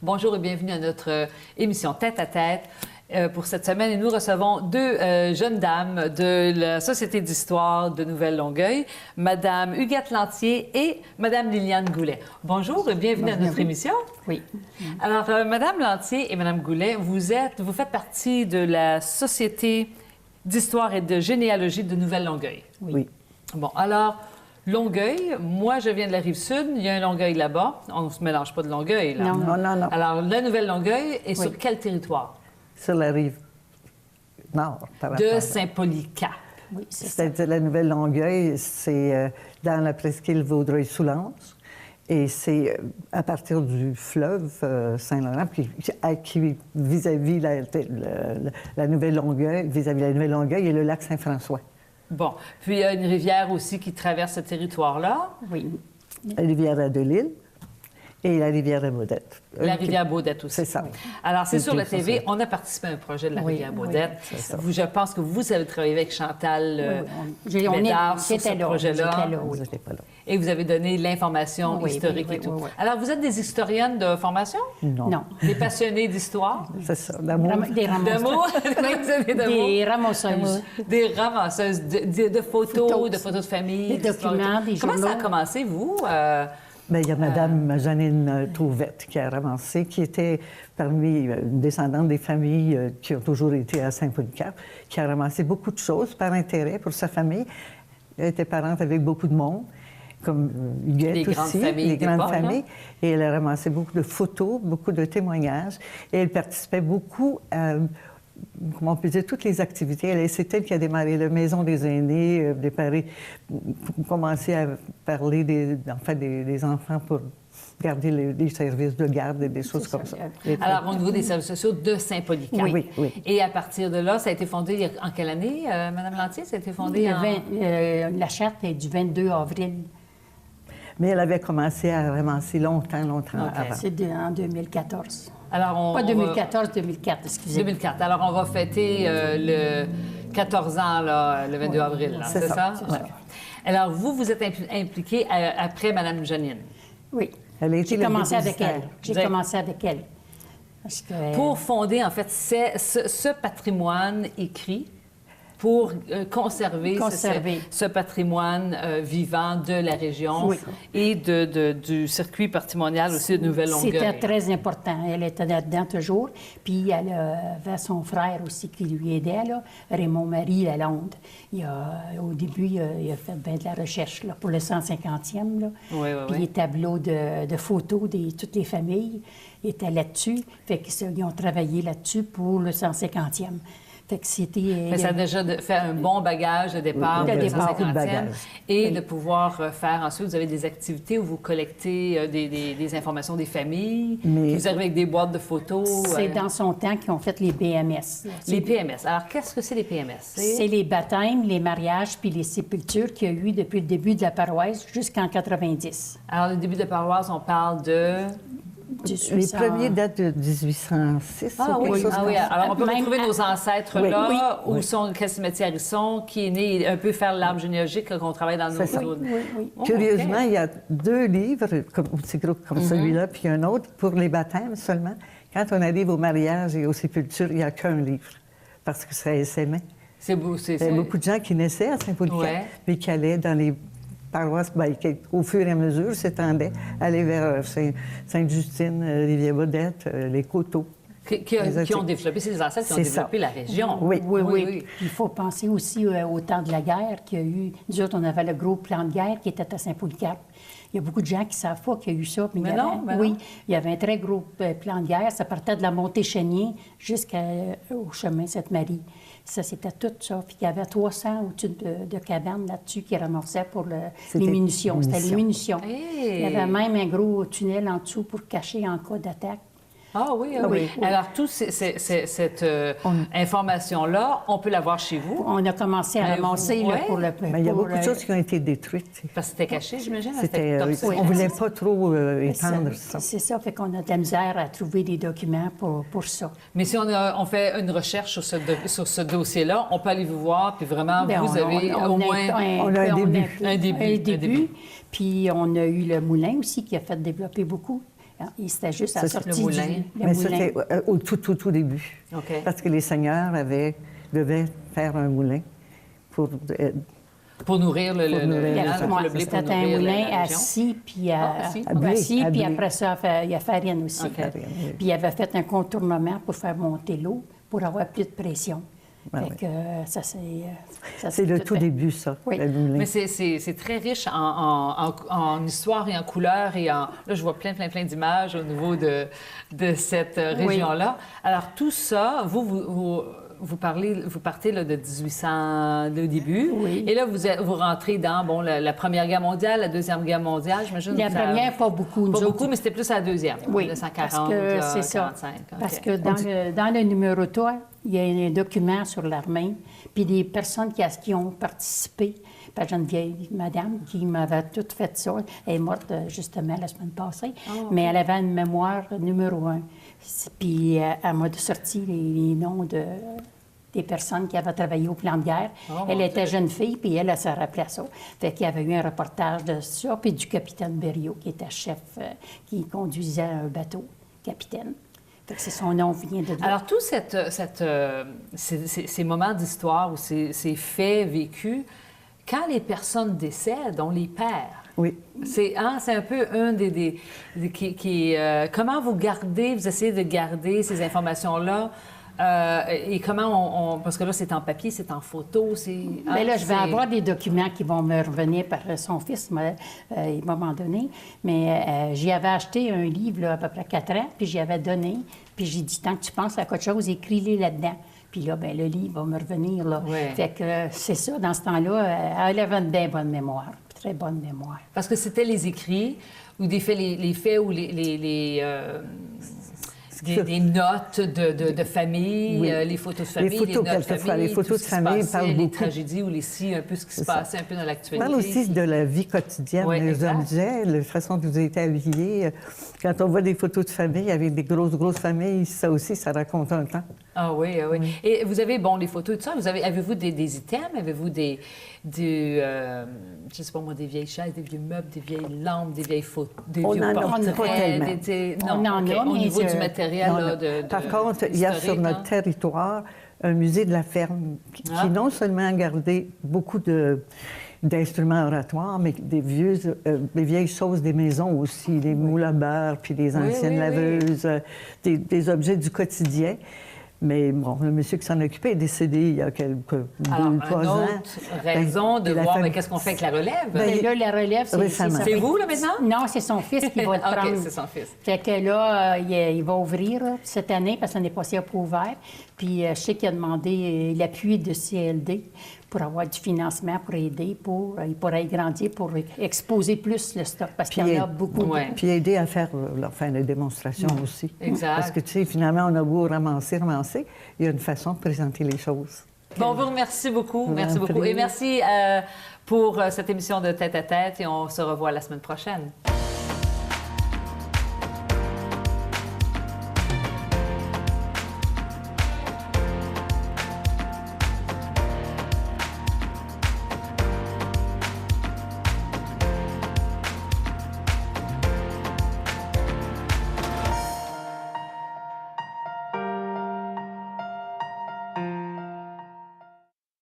Bonjour et bienvenue à notre émission Tête à Tête. Pour cette semaine, et nous recevons deux jeunes dames de la Société d'histoire de Nouvelle-Longueuil, Madame Huguette Lantier et Madame Liliane Goulet. Bonjour et bienvenue à notre émission. Oui. Alors, Madame Lantier et Madame Goulet, vous faites partie de la Société d'histoire et de généalogie de Nouvelle-Longueuil. Oui. Bon, alors, Longueuil, moi, je viens de la Rive-Sud, il y a un Longueuil là-bas. On ne se mélange pas de Longueuil, là. Non. Alors, la Nouvelle-Longueuil est sur quel territoire? Sur la rive nord, par rapport De Saint-Polycarpe. Oui, c'est ça. C'est-à-dire la Nouvelle-Longueuil, c'est dans la presqu'île Vaudreuil-Soulanges. Et c'est à partir du fleuve Saint-Laurent, qui vis-à-vis la Nouvelle-Longueuil, vis-à-vis la Nouvelle-Longueuil et le lac Saint-François. Bon. Puis, il y a une rivière aussi qui traverse ce territoire-là. Oui. La rivière Adelille et la rivière Baudette. La rivière Baudette aussi. C'est ça. Oui. Alors, c'est C'est sur la tout, TV. ça. On a participé à un projet de la Oui, rivière oui, Baudette. c'est ça. Je pense que vous avez travaillé avec Chantal Bédard sur ce projet-là. Vous n'étiez pas là. Et vous avez donné l'information Oui, historique oui, et tout. oui. Alors, vous êtes des historiennes de formation? Non. Des passionnés d'histoire? C'est ça, l'amour. Des ramasseuses. D'amour? Vous avez d'amour? Des ramasseuses. Des ramasseuses de photos, de photos de famille. Des d'histoires et documents, tout. des Comment ça a journaux. commencé, vous? Bien, il y a Mme Janine Trouvette qui a ramassé, qui était parmi une descendante des familles qui ont toujours été à Saint-Polycarpe, qui a ramassé beaucoup de choses par intérêt pour sa famille. Elle était parente avec beaucoup de monde, comme Huguette Les grandes aussi, familles les grandes d'époque, familles. Et elle a ramassé beaucoup de photos, beaucoup de témoignages. Et elle participait beaucoup à, comment on peut dire, toutes les activités. C'est elle qui a démarré la Maison des aînés, commencé à parler des enfants pour garder les services de garde et des choses comme ça. Alors, au niveau des services sociaux de Saint-Polycarpe. Oui. Et à partir de là, ça a été fondé en quelle année, Mme Lantier? Ça a été fondé La charte est du 22 avril. Mais elle avait commencé à ramasser longtemps avant. C'est en 2014. Alors, Pas 2014, 2004, excusez. 2004. Alors, on va fêter le 14 ans, là, le 22 avril. Là. C'est C'est ça? ça. Ouais. Alors, vous êtes impliqué après Mme Janine. Oui. Elle a été J'ai commencé avec elle. Vous avez- commencé avec elle. Parce que, Pour fonder, en fait, ce patrimoine écrit pour conserver ce patrimoine vivant de la région Oui. et du circuit patrimonial aussi de Nouvelle-Longueuil. C'était très important. Elle était là-dedans toujours. Puis elle avait son frère aussi qui lui aidait, là, Raymond-Marie Lalonde. Au début, il a fait bien de la recherche là, pour le 150e. Là. Oui. Puis les tableaux de photos de toutes les familles étaient là-dessus. Fait qu'ils ont travaillé là-dessus pour le 150e. Fait que c'était... Mais ça a déjà fait un bon bagage de départ De pour le départ. 150e. Bagage. Et de pouvoir faire ensuite, vous avez des activités où vous collectez des informations des familles, Mais- vous arrivez avec des boîtes de photos. C'est dans son temps qu'ils ont fait les BMS. là. Les PMS. Alors, qu'est-ce que c'est les PMS? C'est les baptêmes, les mariages puis les sépultures qu'il y a eu depuis le début de la paroisse jusqu'en 90. Alors, le début de paroisse, on parle de... Les premiers datent de 1806 Ah ou quelque oui, chose comme ça. Alors, on peut Même retrouver nos ancêtres Oui. là, Oui. où sont, quel cimetière ils sont, qui est né, un peu faire l'arbre généalogique qu'on travaille dans nos... C'est ça. Oui. Oh, Curieusement, OK. il y a 2 livres, aussi gros comme celui-là, puis un autre pour les baptêmes seulement. Quand on arrive au mariage et aux sépultures, il n'y a qu'un livre, parce que ça essaimait. C'est beau, c'est Il y avait beaucoup de gens qui naissaient à Saint-Polycarpe, Ouais. mais qui allaient dans les paroisses, qui, au fur et à mesure, s'étendaient, aller vers Sainte-Justine, Rivière-Baudette, les Coteaux. Qui ont développé, c'est les ancêtres qui ont C'est ça. développé la région. Oui. Il faut penser aussi au temps de la guerre qu'il y a eu. Nous autres, on avait le gros plan de guerre qui était à Saint-Polycarpe. Il y a beaucoup de gens qui ne savent pas qu'il y a eu ça. Mais non. Il y avait un très gros plan de guerre. Ça partait de la montée Chénier jusqu'au chemin Sainte-Marie. Ça, c'était tout ça. Puis il y avait 300 au-dessus de cabanes là-dessus qui ramassaient pour les munitions. C'était les munitions. Hey! Il y avait même un gros tunnel en dessous pour cacher en cas d'attaque. Ah oui, ah oui. Alors, toute cette information-là, on peut l'avoir chez vous? On a commencé à ramasser là, pour le... Mais il y a beaucoup de choses qui ont été détruites. Parce que c'était caché, j'imagine? On ne voulait pas trop étendre ça. C'est ça, fait qu'on a de la misère à trouver des documents pour ça. Mais si on fait une recherche sur ce dossier-là, on peut aller vous voir, puis vraiment, vous avez au moins... On a un début. Puis on a eu le moulin aussi qui a fait développer beaucoup. Et c'était juste à la sortie le moulin. Mais c'était au tout début. OK. Parce que les seigneurs devaient faire un moulin pour nourrir le blé, c'était un moulin assis, puis puis après ça, il y a farine aussi. Okay. Puis il avait fait un contournement pour faire monter l'eau, pour avoir plus de pression. C'est le tout début, ça, oui. le moulin. Mais c'est très riche en histoire et en couleurs. Là, je vois plein d'images au niveau de cette région-là. Alors, tout ça, vous partez là, de 1800, le début. Oui. Et là, vous rentrez dans la Première Guerre mondiale, la Deuxième Guerre mondiale, j'imagine. La première, pas beaucoup. Pas beaucoup, mais c'était plus la deuxième. Oui, 1940, c'est ça. 45. Okay. Parce que dans le numéro 3, il y a un document sur l'armée, puis des personnes qui ont participé. Puis j'ai une vieille madame qui m'avait tout fait ça. Elle est morte justement la semaine passée, mais elle avait une mémoire numéro 1. Puis elle m'a sorti les noms des personnes qui avaient travaillé au plan de guerre. Elle était jeune fille, puis elle se rappelait ça. Fait qu'il y avait eu un reportage de ça, puis du capitaine Berriot, qui était chef, qui conduisait un bateau, capitaine. Fait que son nom vient de là. Alors, tous ces moments d'histoire ou ces faits vécus, quand les personnes décèdent, on les perd. Oui. C'est un peu un des comment vous essayez de garder ces informations-là et comment parce que là, c'est en papier, c'est en photo, Bien là, je vais avoir des documents qui vont me revenir par son fils, à un moment donné. Mais j'y avais acheté un livre, là, à peu près 4 ans, puis j'y avais donné. Puis j'ai dit, tant que tu penses à quelque chose, écris-les là-dedans. Puis là, bien, le livre va me revenir, là. Ouais. Fait que c'est ça, dans ce temps-là, elle avait une bien bonne mémoire, très bonne mémoire. Parce que c'était les écrits ou les faits ou des notes de famille, les photos de famille, les photos, notes de famille, les photos de famille parlent beaucoup. Les tragédies ou un peu ce qui se passait un peu dans l'actualité. On parle aussi de la vie quotidienne, les objets, la façon dont vous avez été habillés. Quand on voit des photos de famille avec des grosses familles, ça aussi, ça raconte un temps. Ah oui, ah oui. Et vous avez, les photos et tout ça, avez-vous des items? Avez-vous je sais pas moi, des vieilles chaises, des vieux meubles, des vieilles lampes, des vieilles photos, des vieux portraits? On en a, au niveau du matériel. Par contre, il y a sur notre territoire un musée de la ferme qui non seulement a gardé beaucoup d'instruments oratoires, mais des vieilles choses des maisons aussi, des moules à beurre, puis des anciennes laveuses, des objets du quotidien. Mais bon, le monsieur qui s'en occupait est décédé il y a quelques 2 ou 3 ans. Raison de voir qu'est-ce qu'on fait avec la relève. Bien, là, la relève, c'est vous, là, maintenant? Non, c'est son fils qui va le prendre. OK, c'est son fils. Fait que là, il va ouvrir cette année, parce qu'on n'est pas sûr pour ouvert. Puis je sais qu'il a demandé l'appui de CLD pour avoir du financement pour aider, pour agrandir, pour exposer plus le stock, parce qu'il y en a beaucoup. Puis aider à faire la démonstration aussi. Exact. Parce que, tu sais, finalement, on a beau ramasser, il y a une façon de présenter les choses. Bon, on vous remercie beaucoup. Merci beaucoup. Et merci pour cette émission de Tête à Tête, et on se revoit la semaine prochaine.